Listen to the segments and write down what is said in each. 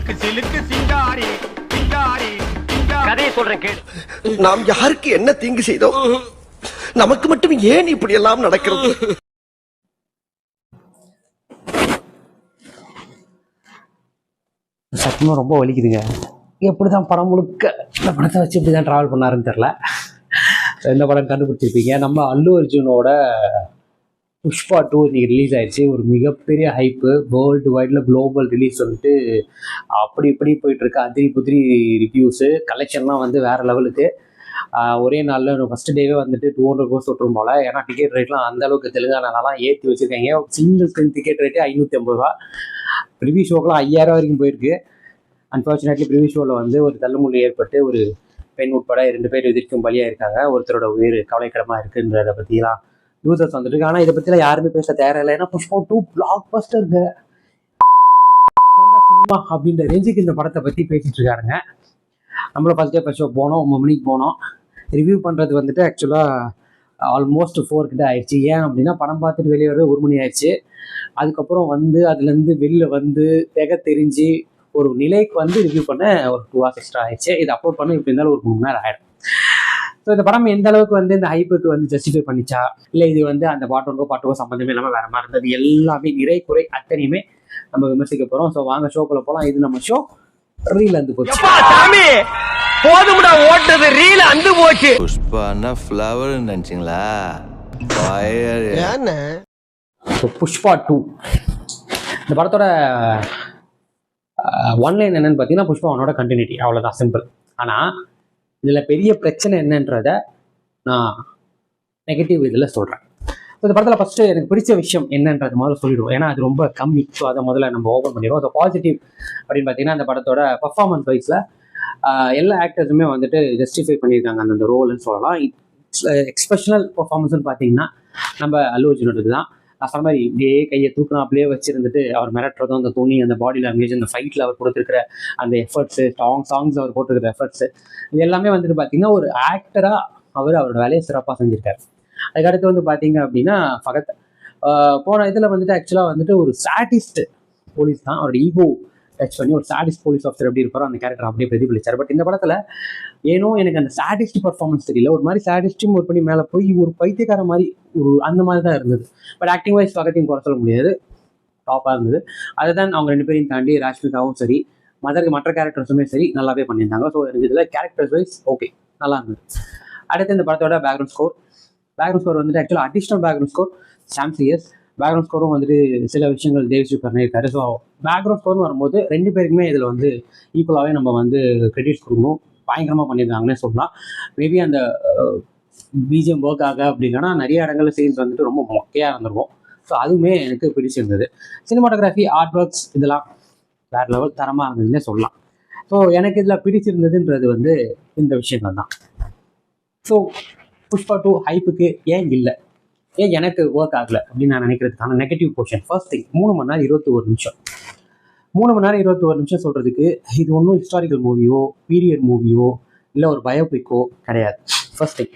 சிலுக்கு சிலுக்கு சிங்காரி சிங்காரி கதையை சொல்றேன் கேளு. நாம் யாருக்கு என்ன தீங்கு செய்தோம்? நமக்கு மட்டும் ஏன் இப்படி எல்லாம் நடக்கிறது? சத்தியமா ரொம்ப வலிக்குதுங்க. எப்படிதான் படம் முழுக்க இந்த படத்தை வச்சு இப்படிதான் டிராவல் பண்ணாருன்னு தெரில. இந்த படம் கண்டுபிடிச்சிருப்பீங்க. நம்ம அல்லு அர்ஜுனோட புஷ்பா 2 இன்னைக்கு ரிலீஸ் ஆயிடுச்சு. ஒரு மிகப்பெரிய ஹைப்பு, வேர்ல்டு வைடில் குளோபல் ரிலீஸ் வந்துட்டு அப்படி இப்படி போயிட்டு இருக்கு. அதிரி புதிரி ரிவ்யூஸு, கலெக்ஷன்லாம் வந்து வேற லெவலுக்கு. ஒரே நாளில் ஃபஸ்ட் டேவே வந்துட்டு 200 கோர்ஸ் விட்டுரும் போல. ஏன்னா டிக்கெட் ரேட்லாம் அந்த அளவுக்கு தெலுங்கானாலாம் ஏற்றி வச்சிருக்காங்க. சிங்கிள் ஸ்க்ரீன் டிக்கெட் ரேட்டு 550 ரூபா. ப்ரிவியூ ஷோக்கெலாம் 5000 வரைக்கும் போயிருக்கு. அன்ஃபார்ச்சுனேட்லி ப்ரிவியூ ஷோவில் வந்து ஒரு தள்ளுமுள்ளி ஏற்பட்டு ஒரு பெண் உட்பட 2 பேர் எதிர்க்கும் பலியாக இருக்காங்க. ஒருத்தரோட உயிர் கவலைக்கிடமாக இருக்குன்றதை பற்றிலாம் யூசர்ஸ் வந்துட்டு. ஆனால் இதை பற்றிலாம் யாருமே பேச தேவையில்லை. ஏன்னா புஷ்பா 2 பிளாக் பஸ்டருங்க. சினிமா அப்படின்ற ரேஞ்சுக்கு இந்த படத்தை பற்றி பேசிட்டு இருக்காருங்க. நம்மளும் ஃபர்ஸ்ட் டே ஃபர்ஸ்ட் ஷோ போனோம், 9 மணிக்கு போனோம். ரிவ்யூ பண்ணுறது வந்துட்டு ஆக்சுவலாக ஆல்மோஸ்ட் 4 கிட்ட ஆயிடுச்சு. ஏன் அப்படின்னா படம் பார்த்துட்டு வெளியே வர 1 மணி ஆயிடுச்சு. அதுக்கப்புறம் வந்து அதுலேருந்து வெளில வந்து தெரிஞ்சு ஒரு நிலைக்கு வந்து ரிவ்யூ பண்ண ஒரு 2 hours எக்ஸ்ட்ரா ஆயிடுச்சு. இது அப்லோட் பண்ண இப்படி இருந்தாலும் ஒரு 3 மணி நேரம் ஆயிடும். ஸோ இந்த படம் எந்த அளவுக்கு வந்து இந்த ஹைப்புக்கு வந்து ஜஸ்டிஃபை பண்ணிச்சா, இல்லை இது வந்து அந்த பாட்டுக்கோ பாட்டுக்கோ சம்மந்தமே இல்லாமல் வேற மாதிரி இருந்தது, எல்லாமே நிறை குறை அத்தனையுமே நம்ம விமர்சிக்க போகிறோம். ஸோ வாங்க ஷோக்குள்ள போகலாம். இது நம்ம ஷோ ரீல் அந்து போச்சு. போதும்டா ஓட்டது, ரீல் அந்து போச்சு. புஷ்பானா ஃப்ளவர் நினைச்சிங்களா? புஷ்பா 2 இந்த படத்தோட ஒன்லைன் என்னன்னு பார்த்தீங்கன்னா புஷ்பா 1ஓட கண்டினியூட்டி, அவ்வளோதான், சிம்பிள். ஆனால் இதில் பெரிய பிரச்சனை என்னன்றதை நான் நெகட்டிவ் இதில் சொல்கிறேன். ஸோ இந்த படத்தில் ஃபஸ்ட்டு எனக்கு பிடிச்ச விஷயம் என்னன்றது முதல்ல சொல்லிடுவோம். ஏன்னா அது ரொம்ப கம்மி. ஸோ அதை முதல்ல நம்ம ஓப்பன் பண்ணிடுவோம். ஸோ பாசிட்டிவ் அப்படின்னு பார்த்தீங்கன்னா அந்த படத்தோட பர்ஃபார்மன்ஸ் வைஸில் எல்லா ஆக்டர்ஸுமே வந்துட்டு ஜஸ்டிஃபை பண்ணியிருக்காங்க அந்த ரோல்னு சொல்லலாம். எக்ஸ்பெஷனல் பர்ஃபார்மன்ஸ்னு பார்த்தீங்கன்னா நம்ம அல்லு அர்ஜுனோடது தான். நான் சொன்ன மாதிரி இப்படியே கையை தூக்கணும், அப்படியே வச்சுருந்துட்டு அவர் மிரட்டுறதும், அந்த துணி, அந்த பாடி லாங்குவேஜ், அந்த ஃபைட்டில் அவர் கொடுத்துருக்கிற அந்த எஃபர்ட்ஸு, சாங்ஸ் அவர் போட்டிருக்கிற எஃபர்ட்ஸு, இது எல்லாமே வந்துட்டு பார்த்தீங்கன்னா ஒரு ஆக்டராக அவரோட வேலையை சிறப்பாக செஞ்சுருக்காரு. அதுக்கடுத்து வந்து பார்த்தீங்க அப்படின்னா ஃபகத் போன இதில் வந்துட்டு ஆக்சுவலாக வந்துட்டு ஒரு சாடிஸ்ட் போலீஸ் தான். அவரோட ஈகோ டச் பண்ணி ஒரு சாடிஸ்ட் போலீஸ் ஆஃபீஸர் எப்படி இருப்பாரோ அந்த கேரக்டர் அப்படியே பிரதிபலிச்சார். பட் இந்த படத்தில் ஏனோ எனக்கு அந்த சாடிஸ்ட் பர்ஃபார்மன்ஸ் தெரியல. ஒரு மாதிரி சாடிஸ்டும் ஒரு பண்ணி மேலே போய் ஒரு பைத்தியக்கார மாதிரி ஒரு அந்த மாதிரி தான் இருந்தது. பட் ஆக்டிங் வைஸ் பக்கத்தையும் குறை சொல்ல முடியாது, டாப்பாக இருந்தது. அதுதான் அவங்க 2 பேரையும் தாண்டி ராஷ்மிகாவும் சரி, மற்ற கேரக்டர்ஸுமே சரி நல்லாவே பண்ணியிருந்தாங்க. ஸோ எனக்கு இதில் கேரக்டர்ஸ் வைஸ் ஓகே, நல்லா இருந்தது. அடுத்து இந்த படத்தோட பேக்ரவுண்ட் ஸ்கோர் வந்துட்டு ஆக்சுவலாக அடிஷ்னல் பேக்ரவுண்ட் ஸ்கோர் சாம்சியஸ். பேக்ரவுண்ட் ஸ்கோரும் வந்துட்டு சில விஷயங்கள் தேவ்ஜி பண்ணியிருக்காரு. ஸோ பேக்ரவுண்ட் ஸ்கோர்னு வரும்போது 2 பேருக்குமே இதில் வந்து ஈக்குவலாகவே நம்ம வந்து கிரெடிட்ஸ் கொடுக்கணும். பயங்கரமாக பண்ணியிருக்காங்கன்னே சொல்லலாம். மேபி அந்த பிஜிஎம் ஒர்க் ஆக அப்படின்னா நிறைய இடங்கள்ல சீன்ஸ் வந்துட்டு ரொம்ப மொக்கையாக இருந்திருக்கும். ஸோ அதுவுமே எனக்கு பிடிச்சிருந்தது. சினிமாட்டோகிராஃபி, ஆர்ட் ஒர்க்ஸ் இதெல்லாம் வேறு லெவல் தரமாக இருந்ததுன்னே சொல்லலாம். ஸோ எனக்கு இதில் பிடிச்சிருந்ததுன்றது வந்து இந்த விஷயங்கள் தான். ஸோ புஷ்பா 2 ஹைப்புக்கு ஏன் இல்லை, ஏன் எனக்கு ஒர்க் ஆகலை அப்படின்னு நான் நினைக்கிறதுக்கான நெகட்டிவ் போர்ஷன். ஃபர்ஸ்ட் திங், 3 மணி நேரம் 21 நிமிஷம். 3 மணி நேரம் 21 நிமிஷம் சொல்கிறதுக்கு இது ஒன்றும் ஹிஸ்டாரிக்கல் மூவியோ பீரியட் மூவியோ இல்லை ஒரு பயோபிக்கோ கிடையாது. First thing.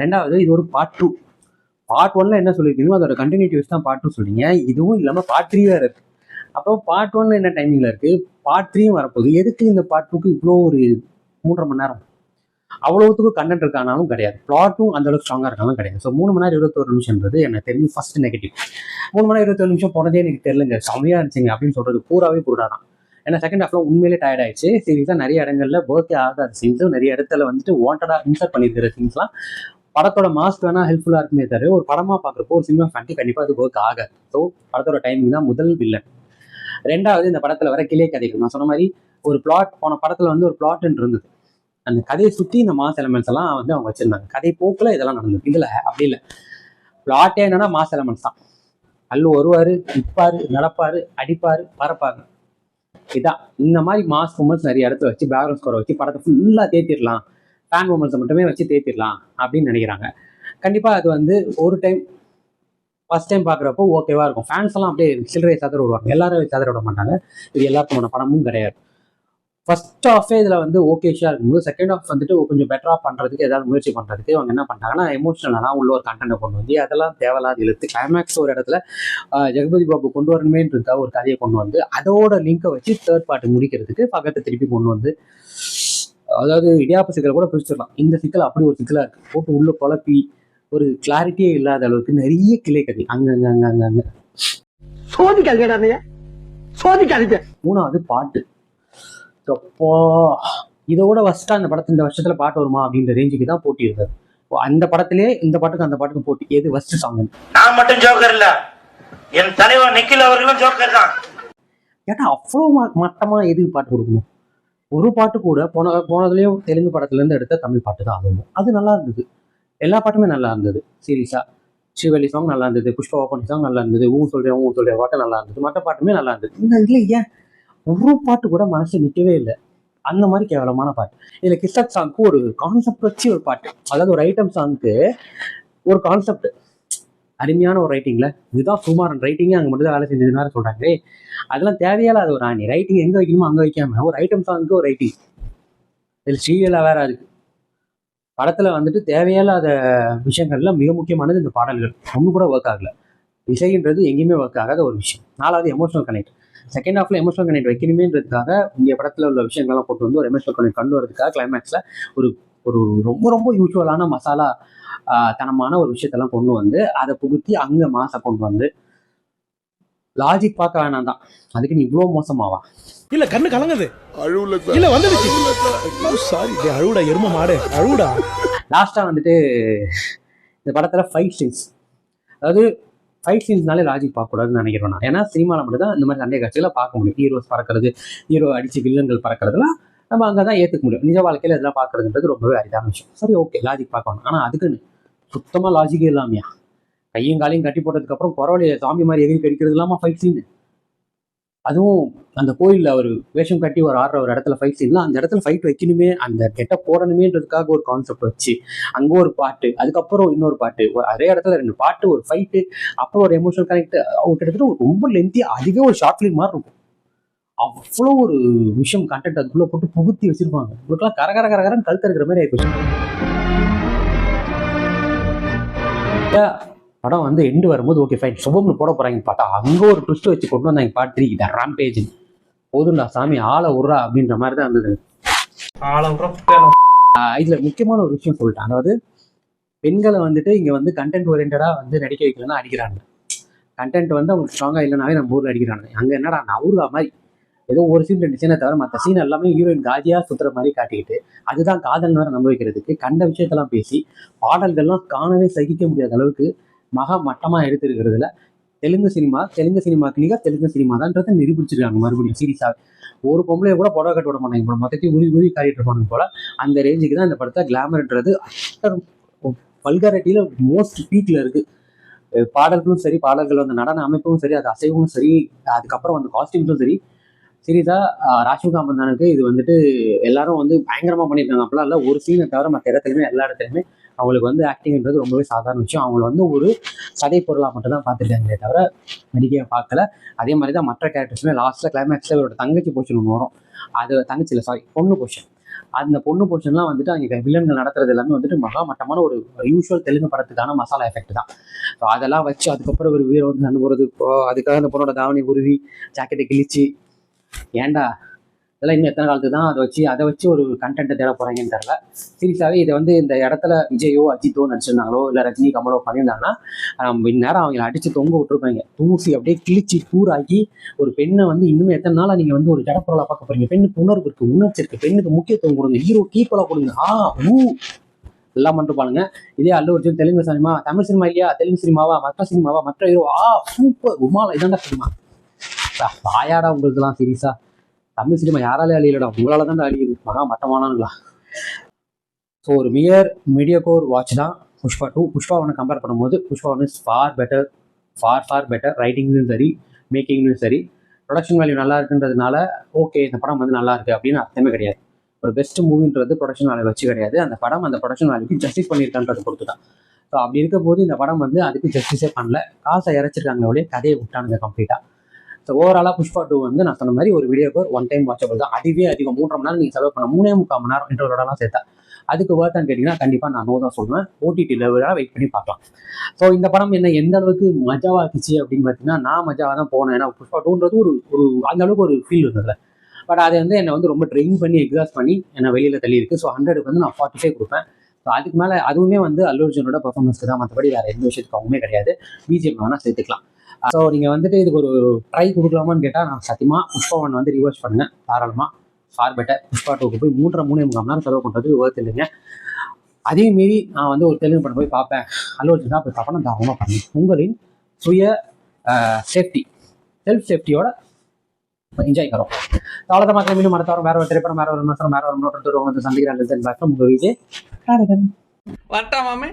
ரெண்டாவது, இது ஒரு பார்ட் 2. பார்ட் 1ல என்ன சொல்லியிருக்கீங்களோ அதோட கண்டினியூட்டிவ்ஸ் தான் பார்ட் 2 சொல்றீங்க. இதுவும் இல்லாமல் பார்ட் 3 வேறு இருக்குது. அப்போ பார்ட் 1 என்ன டைமிங்கில் இருக்குது, பார்ட் 3 வரப்போகுது. எதுக்கு இந்த பார்ட் 2க்கு இவ்வளோ ஒரு 3.5 மணி நேரம்? அவ்வளோத்துக்கும் கண்டென்ட் இருக்கானாலும் கிடையாது, பிளாட்டும் அந்த அளவுக்கு ஸ்ட்ராங்காக இருக்காலும் கிடையாது. ஸோ 3 மணி நேரம் 21 நிமிஷம்ன்றது எனக்கு தெரிஞ்சு ஃபர்ஸ்ட் நெகட்டிவ். 3 மணி நேரம் 21 நிமிஷம் போனதே எனக்கு தெரியலங்க, செம்மையாக இருந்துச்சுங்க அப்படின்னு சொல்கிறது பூராவே புருடா தான். ஏன்னா செகண்ட் ஹாஃப்ல உண்மையிலே டயர்ட் ஆயிடுச்சு. சீரியஸாக நிறைய இடங்கள்ல ஒர்க்கே ஆகாத சீன்ஸும், நிறைய இடத்துல வந்துட்டு வாண்டடாக இன்சர்ட் பண்ணியிருக்கிற சீன்ஸ்லாம் படத்தோட மாஸ்க் வேணா ஹெல்ப்ஃபுல்லாக இருக்குமே தவிர ஒரு படமாக பார்க்குறப்போ ஒரு சினிமா ஃபேன்ட்டு கண்டிப்பாக அது ஒர்க் ஆகாது. ஸோ படத்தோட டைமிங் தான் முதல் வில்லன். ரெண்டாவது, இந்த படத்தில் வர கிளை கதைகள். நான் சொன்ன மாதிரி ஒரு பிளாட், போன படத்தில் வந்து ஒரு பிளாட்ன்னு இருந்தது. அந்த கதையை சுற்றி இந்த மாஸ் எலமெண்ட்ஸ் எல்லாம் வந்து அவங்க வச்சிருந்தாங்க. கதை போக்கில் இதெல்லாம் நடந்தது. இதில் அப்படி இல்லை. பிளாட்டே என்னன்னா மாஸ் எலமெண்ட்ஸ் தான். அல்லு வருவார், நிற்பார், நடப்பார், அடிப்பார், பறப்பார். இதான் இந்த மாதிரி மாஸ் மூமெண்ட்ஸ் நிறைய இடத்துல வச்சு பேக்ரவுண்ட் ஸ்கோரை வச்சு படத்தை ஃபுல்லாக தேத்திடலாம், ஃபேன் மூமெண்ட்ஸை மட்டுமே வச்சு தேத்திடலாம் அப்படின்னு நினைக்கிறாங்க. கண்டிப்பாக அது வந்து ஒரு டைம் ஃபர்ஸ்ட் டைம் பார்க்குறப்போ ஓகேவா இருக்கும். ஃபேன்ஸ் எல்லாம் அப்படியே சில்லறையை சதற விடுவாங்க, எல்லாரும் சதற விட மாட்டாங்க. இது எல்லாருக்குமான படமும் கிடையாது. ஃபர்ஸ்ட் ஹாஃபே இதில் வந்து ஓகேஷாக இருக்கும்போது செகண்ட் ஹாஃப் வந்துட்டு கொஞ்சம் பெட்டராக பண்ணுறதுக்கு ஏதாவது முயற்சி பண்ணுறதுக்கு அவங்க என்ன பண்ணிட்டாங்கன்னா எமோஷனலாக உள்ள ஒரு கண்டென்ட்டை கொண்டு வந்து அதெல்லாம் தேவையில்லாத இழுத்து கிளைமேக்ஸ் ஒரு இடத்துல ஜெகபதி பாபு கொண்டு வரணுமேன்றதுக்காக ஒரு கதையை கொண்டு வந்து அதோட லிங்கை வச்சு தேர்ட் பார்ட் முடிக்கிறதுக்கு பக்கத்தை திருப்பி கொண்டு வந்து அதாவது இடியாப்ப சிக்கலை கூட பிரிச்சிடலாம். இந்த சிக்கல் அப்படி ஒரு சிக்கலாக இருக்குது, போட்டு உள்ள குழப்பி ஒரு கிளாரிட்டியே இல்லாத அளவுக்கு நிறைய கிளை கதை அங்கங்க. சோதிக்காதீங்க. மூணாவது பாட்டு, அப்போ இதோட ஃபர்ஸ்டா இந்த படத்து இந்த வருஷத்துல பாட்டு வருமா அப்படின்ற ரேஞ்சுக்கு தான் போட்டி இருந்தது. அந்த படத்திலே இந்த பாட்டுக்கு அந்த பாட்டுக்கு போட்டி, எது ஃபர்ஸ்ட் சாங்? நான் மட்டும் ஜோக்கர் இல்ல, என் தலைவர் நிக்கில் அவர்களும் ஜோக்கர் தான். ஏன்னா அவ்வளோ மட்டமா எதுக்கு பாட்டு கொடுக்கணும்? ஒரு பாட்டு கூட போனதுலயும் தெலுங்கு படத்துல இருந்து எடுத்த தமிழ் பாட்டு தான், அதுவும் அது நல்லா இருந்தது. எல்லா பாட்டுமே நல்லா இருந்தது. சீரியஸா ஸ்ரீவள்ளி சாங் நல்லா இருந்தது, புஷ்பா ஓப்பனி சாங் நல்லா இருந்தது, ஊ சொல்ற பாட்டு நல்லா இருந்தது, மற்ற பாட்டுமே நல்லா இருந்தது. இந்த இதுல ஏன் ஒரு பாட்டு கூட மனசு நிற்கவே இல்லை? அந்த மாதிரி கேவலமான பாட்டு. இதுல கிஸ்ஸட் சாங்க்கு ஒரு கான்செப்ட் வச்சு ஒரு பாட்டு, அதாவது ஒரு ஐட்டம் சாங்க்கு ஒரு கான்செப்ட், அருமையான ஒரு ரைட்டிங்ல இதுதான் சுமாரன் ரைட்டிங்கே அங்கே மட்டும் தான் வேலை செஞ்சதுனால சொல்றாங்க. அதெல்லாம் தேவையில்லாத ஒரு ஆணி ரைட்டிங், எங்க வைக்கணுமோ அங்கே வைக்காம ஒரு ஐட்டம் சாங்க்கு ஒரு ரைட்டிங். இதில் ஸ்ரீலா வேற இருக்கு. படத்துல வந்துட்டு தேவையில்லாத விஷயங்கள்ல மிக முக்கியமானது இந்த பாடல்கள் ஒன்று கூட ஒர்க் ஆகல. இசைன்றது எங்கேயுமே ஒர்க் ஆகாத ஒரு விஷயம். நாலாவது எமோஷனல் கனெக்ட். செகண்ட் ஹாஃப்ல எமோஷனல் கனெக்ட் வைக்கணுமேன்றதுக்காக இங்கே படத்துல உள்ள விஷயங்கள்லாம் போட்டு வந்து ஒரு எமோஷனல் கனெக்ட் கொண்டு வரதுக்காக கிளைமேக்ஸ்ல ஒரு ஒரு ரொம்ப ரொம்ப யூஸ்வலான மசாலா தனமான ஒரு விஷயத்தெல்லாம் கொண்டு வந்து அதை புகுத்தி அங்க மாசை கொண்டு வந்து லாஜிக் பார்க்க வேணாம் தான். அதுக்கு நீ இவ்வளோ மோசமாவா? இல்ல கண்ணு கலங்குது, இல்ல வந்துடுச்சு, சாரி அழுவுடா எரும மாடு அழுவுடா. லாஸ்டா வந்துட்டு இந்த படத்துல ஃபைட் சீன்ஸ், அதாவது ஃபைட் சீன்ஸ்னாலே லாஜிக் பார்க்கக்கூடாதுன்னு நினைக்கிறேன் நான். ஏன்னா சினிமாவில் மட்டும் தான் இந்த மாதிரி சண்டை காட்சிகளை பார்க்க முடியும். ஹீரோஸ் பறக்கிறது, ஹீரோ அடிச்சு வில்லன்கள் பறக்கிறதுலாம் நம்ம அங்கே தான் ஏற்றுக்க முடியும். நிஜ வாழ்க்கையில் இதெல்லாம் பார்க்கறதுன்றது ரொம்பவே அரிதான விஷயம். சரி ஓகே, லாஜிக் பார்க்கணும். ஆனால் அதுக்குன்னு சுத்தமாக லாஜிக்கே இல்லாமையா கையும் காலையும் கட்டி போட்டதுக்கப்புறம் பரவாயில்லையே சாமி மாதிரி எகிரி கடிக்கிறது இல்லாமல் ஃபைட் சீன், அதுவும் அந்த கோயிலில் அவர் வேஷம் கட்டி ஒரு ஆடுற ஒரு இடத்துல ஃபைட் சீன்லாம், அந்த இடத்துல ஃபைட் வைக்கணுமே, அந்த கெட்ட போடணுமேன்றதுக்காக ஒரு கான்செப்ட் வச்சு அங்கே ஒரு பாட்டு, அதுக்கப்புறம் இன்னொரு பாட்டு, அதே இடத்துல 2 பாட்டு, ஒரு ஃபைட்டு, அப்புறம் ஒரு எமோஷனல் கனெக்ட், கிட்டத்தட்ட ரொம்ப லென்த்தி, அதுவே ஒரு ஷார்ட் ஃபிலிம் மாதிரி இருக்கும். அவ்வளோ ஒரு விஷயம் கண்டென்ட் அதுக்குள்ளே போட்டு புகுத்தி வச்சிருப்பாங்க. உங்களுக்குலாம் கரகரன்னு கழுத்து இருக்கிற மாதிரி ஆயிடுச்சு. படம் வந்து எண்டு வரும்போது ஓகே ஃபைன் சுபம்னு போட போறாங்கன்னு பார்த்தா அங்கே ஒரு ட்விஸ்ட் வச்சு கொண்டு வந்தாங்க. பார்ட் 3 இந்த ராம்பேஜ், போதுண்டா சாமி ஆளை விட்றா அப்படின்ற மாதிரி தான் இருந்தது. இதுல முக்கியமான ஒரு விஷயம் சொல்லிட்டேன், அதாவது பெண்களை வந்துட்டு இங்க வந்து கண்டென்ட் ஓரியன்டா வந்து நடிக்க வைக்கலன்னா அடிக்கிறாங்க. கண்டென்ட் வந்து அவங்க ஸ்ட்ராங்கா இல்லைனாவே நம்ம ஊர்ல அடிக்கிறாங்க. அங்க என்னடா நவுருகா மாதிரி ஏதோ ஒரு சீன் 2 சீனை தவிர மற்ற சீன் எல்லாமே ஹீரோயின் காஜியா சுத்துற மாதிரி காட்டிக்கிட்டு அதுதான் காதல் வேற நம்ப வைக்கிறதுக்கு கண்ட விஷயத்தெல்லாம் பேசி பாடல்கள்லாம் காணவே சகிக்க முடியாத அளவுக்கு மகா மட்டமா எடுத்திருக்கிறதுல தெலுங்கு சினிமாக்கு நிகர் தெலுங்கு சினிமா தான்றதை நிரூபிச்சிருக்காங்க. மறுபடியும் சீரியஸா ஒரு பொம்பளைய கூட புடவை கட்ட விட மாட்டாங்க, இப்போ மொத்தத்தையும் உருவி காட்டிட்டு இருப்பாங்க போல. அந்த ரேஞ்சுக்கு தான் இந்த படத்தை கிளாமர்ன்றது வல்காரிட்டியில மோஸ்ட் பீக்ல இருக்கு. பாடல்களும் சரி, பாடல்கள் வந்து நடன அமைப்பும் சரி, அது அசைவும் சரி, அதுக்கப்புறம் வந்து காஸ்டியூம்ஸும் சரி. சீரியஸா ராஷ்மிகா மந்தானுக்கு இது வந்துட்டு எல்லாரும் வந்து பயங்கரமா பண்ணியிருக்காங்க. அப்பெல்லாம் இல்லை, ஒரு சீனை தவிர மற்ற இடத்துலையுமே எல்லா இடத்துலையுமே அவங்களுக்கு வந்து ஆக்டிங்ன்றது ரொம்பவே சாதாரண விஷயம். அவங்கள வந்து ஒரு சதை பொருளாக மட்டும் தான் பார்த்துருக்காங்களே தவிர நடிகையை பார்க்கல. அதே மாதிரி தான் மற்ற கேரக்டர்ஸுமே. லாஸ்ட்ல கிளைமேக்ஸ்ல இவரோட தங்கச்சி போர்ஷன் ஒன்று வரும், அது தங்கச்சியில் பொண்ணு போர்ஷன். அந்த பொண்ணு போர்ஷன்லாம் வந்துட்டு அங்கே வில்லன்கள் நடத்துறது எல்லாமே வந்துட்டு மகா மட்டமான ஒரு யூஸ்வல் தெலுங்கு படத்துக்கான மசாலா எஃபெக்ட் தான். ஸோ அதெல்லாம் வச்சு அதுக்கப்புறம் ஒரு வீரம் வந்து அனுப்புறது, அதுக்காக அந்த பொண்ணோட தாவணி உருவி ஜாக்கெட்டை கிழிச்சு, ஏன்டா இதெல்லாம் இன்னும் எத்தனை காலத்துக்கு தான் அதை வச்சு ஒரு கண்டென்ட்டை தேட போறாங்கன்னு தெரியல. சீரியஸாகவே இதை வந்து இந்த இடத்துல விஜயோ அஜித்தோ நடிச்சிருந்தாங்களோ இல்லை ரஜினி கமலோ பண்ணியிருந்தாங்கன்னா இந்நேரம் அவங்களை அடிச்சு தொங்க விட்டுருப்பாங்க. தூசி அப்படியே கிழிச்சு கூறாக்கி ஒரு பெண்ணை வந்து இன்னுமே எத்தனை நாளாக நீங்கள் வந்து ஒரு ஜடப்பொருளாக பார்க்க போறீங்க. பெண்ணுக்கு உணர்வு இருக்கு, உணர்ச்சி இருக்கு, பெண்ணுக்கு முக்கியத்துவம் கொடுங்க, ஹீரோ கீப்பலாக கொடுங்க, எல்லாம் பண்ணிட்டு பாருங்க. இதே அல்லு அர்ஜுன் தெலுங்கு சினிமா, தமிழ் சினிமா இல்லையா, தெலுங்கு சினிமாவா, மற்ற சினிமாவா, மற்ற ஹீரோ சூப்பர் உமாலா இதாண்டா சினிமா. வாயாடா உங்களுக்குலாம் சீரியஸா தமிழ் சினிமா யாராலே அழியலடா, உங்களால தான் அழியுது, மகா மட்டமானங்களா. ஸோ ஒரு மீடியோகோர் வாட்ச் தான் புஷ்பா 2. புஷ்பா 1 கம்பேர் பண்ணும்போது புஷ்பா 1 இஸ் ஃபார் பெட்டர். ரைட்டிங்லையும் சரி, மேக்கிங்லையும் சரி. ப்ரொடக்ஷன் வேல்யூ நல்லா இருக்குன்றதுனால ஓகே இந்த படம் வந்து நல்லா இருக்கு அப்படின்னு அர்த்தமே கிடையாது. ஒரு பெஸ்ட் மூவின்றது ப்ரொடக்ஷன் வேல்யூ வச்சு கிடையாது. அந்த படம் அந்த ப்ரொடக்ஷன் வேல்யூக்கு ஜஸ்டிஸ் பண்ணியிருக்கான்றதை பொறுத்து தான். ஸோ அப்படி இருக்கும் போது இந்த படம் வந்து அதுக்கு ஜஸ்டிஸே பண்ணல, காசை இறைச்சிருக்காங்க ஒழிய கதையை விட்டானுங்க கம்ப்ளீட்டாக. ஸோ ஓவராலாக புஷ்பா 2 வந்து நான் சொன்ன மாதிரி ஒரு வீடியோக்கு ஒன் டைம் வாட்சபிள் தான். அதுவே அதிகம் 3.5 மணி நேரம் நீங்கள் செலவு பண்ண 3.25 மணி நேரம் இன்டர்வலோடலாம் சேர்த்தா அதுக்கு ஒர்த்தான்னு கேட்டிங்கன்னா கண்டிப்பாக நான் நோ தான் சொல்லுவேன். ஓடிடி லெவலாக வெயிட் பண்ணி பார்க்கலாம். ஸோ இந்த படம் என்ன எந்த அளவுக்கு மஜாவாக்குச்சு அப்படின்னு பார்த்தீங்கன்னா நான் மஜாவாக தான் போனேன். ஏன்னா புஷ்பா 2ன்றது ஒரு அந்த அளவுக்கு ஒரு ஃபீல் இருந்ததில்ல. பட் அதை வந்து என்னை வந்து ரொம்ப ட்ரெயின் பண்ணி எக்ஸாஸ்ட் பண்ணி என்னை வெளியில் தள்ளியிருக்கு. ஸோ 100க்கு வந்து நான் 45 கொடுப்பேன். ஸோ அதுக்கு மேலே அதுவுமே வந்து அல்லு அர்ஜுனோட பெர்ஃபார்மன்ஸ்க்கு தான், மற்றபடி வேறு எந்த விஷயத்துக்கு அவங்களுமே கிடையாது. பிஜிஎம் வேணால் சேர்த்துக்கலாம். ஸோ நீங்கள் வந்துட்டு இதுக்கு ஒரு ட்ரை கொடுக்கலாமான்னு கேட்டால் நான் சத்தியமாக புஷ்பா 1 வந்து ரிவர்ஸ் பண்ணுங்கள் தாராளமாக. For better. புஷ்பா 2க்கு போய் 3.5 மணி நேரம் செலவு பண்ணுறது ஒர்த் இல்லைங்க. அதே மீறி நான் வந்து ஒரு தெலுங்கு படம் போய் பார்ப்பேன், அல்லு அர்ஜுன் தான் போய் பார்ப்பேன், நான் தாராளமாக பண்ணுவேன். உங்களின் சுய சேஃப்டி செல்ஃப் சேஃப்டியோட என்ஜாய் கரோம். அவ்வளோதான் மக்கள். மீண்டும் அடுத்த வாரம் வேற ஒரு திரைப்படம், வேற ஒரு விமர்சனம், வேற ஒரு நோட்டத்தோடு வந்து சந்திக்கிறாங்க. உங்கள் விஜய். வரட்டா மாமே.